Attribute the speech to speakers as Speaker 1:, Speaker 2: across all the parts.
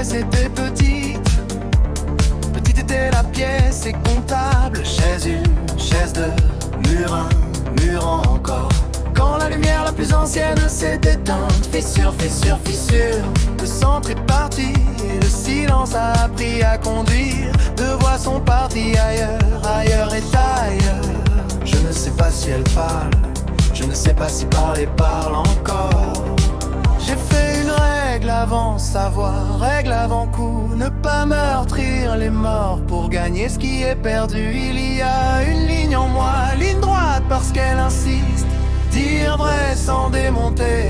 Speaker 1: pièce était petite. Petite était la pièce et comptable. Chaise une, chaise deux, mur un, mur encore. Quand la lumière la plus ancienne s'est éteinte, fissure, fissure, fissure. Le centre est parti et le silence a appris à conduire. Deux voix sont parties ailleurs, ailleurs et ailleurs. Je ne sais pas si elle parle, je ne sais pas si parler parle encore. J'ai fait une règle avant savoir, règle avant coup. Ne pas meurtrir les morts pour gagner ce qui est perdu. Il y a une ligne en moi, ligne droite parce qu'elle insiste. Dire vrai sans démonter.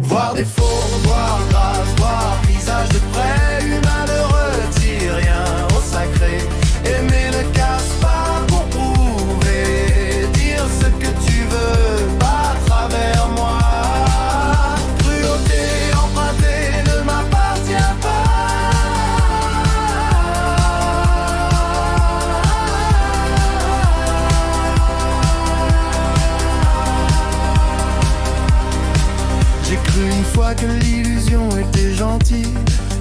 Speaker 1: Voir défaut, voir grâce, voir visage de près. Humain ne retire rien au sacré. Aimer ne casse pas pour prouver. Dire ce que tu veux, pas à travers moi. Cruauté empruntée ne m'appartient pas. J'ai cru une fois que l'illusion était gentille.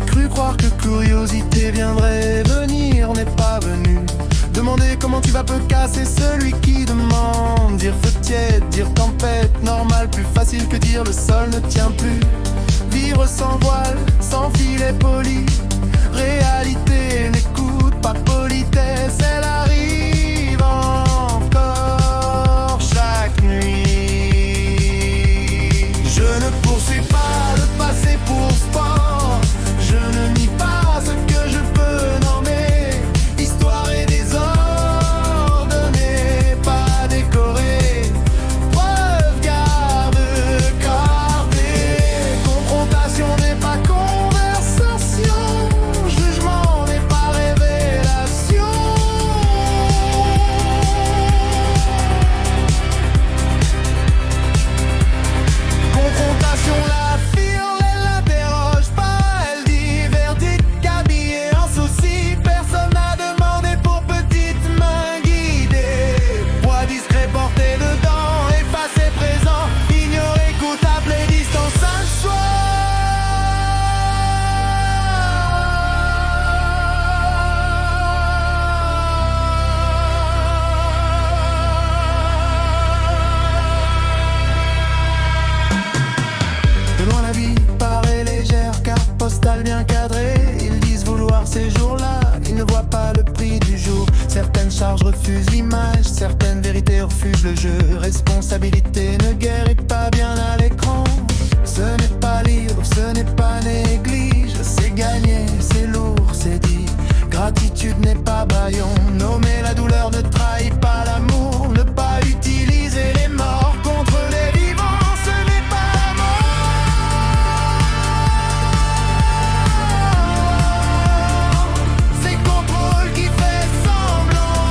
Speaker 1: Cru croire que curiosité viendrait venir, n'est pas venu. Demander comment tu vas peut casser celui qui demande. Dire feu tiède, dire tempête, normal, plus facile que dire le sol ne tient plus. Vivre sans voile, sans filet poli. Réalité n'écoute pas politesse, elle arrive encore chaque nuit. Je ne poursuis pas le passé pour sport. Je ne nie pas ce que je peux nommer. Histoire et désordonnée, pas décorée. Preuve, garde, cordée. Confrontation n'est pas conversation. Jugement n'est pas révélation. Confrontation, la file, elle n'interroge pas. Elle dit verdict, habillé en souci. Personne n'a demandé pour petite main guidée. Poids discret porté dedans, effacé présent. Ignoré, coupable et distance un choix. De loin la vie paraît légère, carte postale bien cadrée. Ils disent vouloir ces jours-là, ils ne voient pas le prix du jour. Certaines charges refusent l'image, certaines vérités refusent le jeu. Responsabilité ne guérit pas bien à l'écran. Ce n'est pas libre, ce n'est pas néglige. C'est gagné, c'est lourd, c'est dit. Gratitude n'est pas bâillon. Nommer la douleur ne trahit pas l'amour. Ne pas utiliser les morts contre les vivants, ce n'est pas la mort. C'est contrôle qui fait semblant.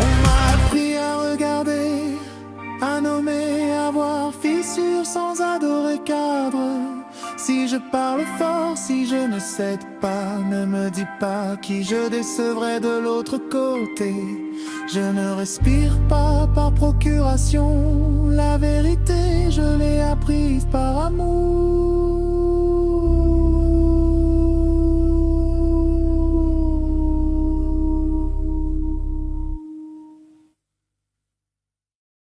Speaker 1: On m'a appris à regarder, à nommer, à voir fissure sans adorer cadre. Si je parle fort, si je ne cède pas, ne me dis pas qui je décevrai de l'autre côté. Je ne respire pas par procuration, la vérité je l'ai apprise par amour.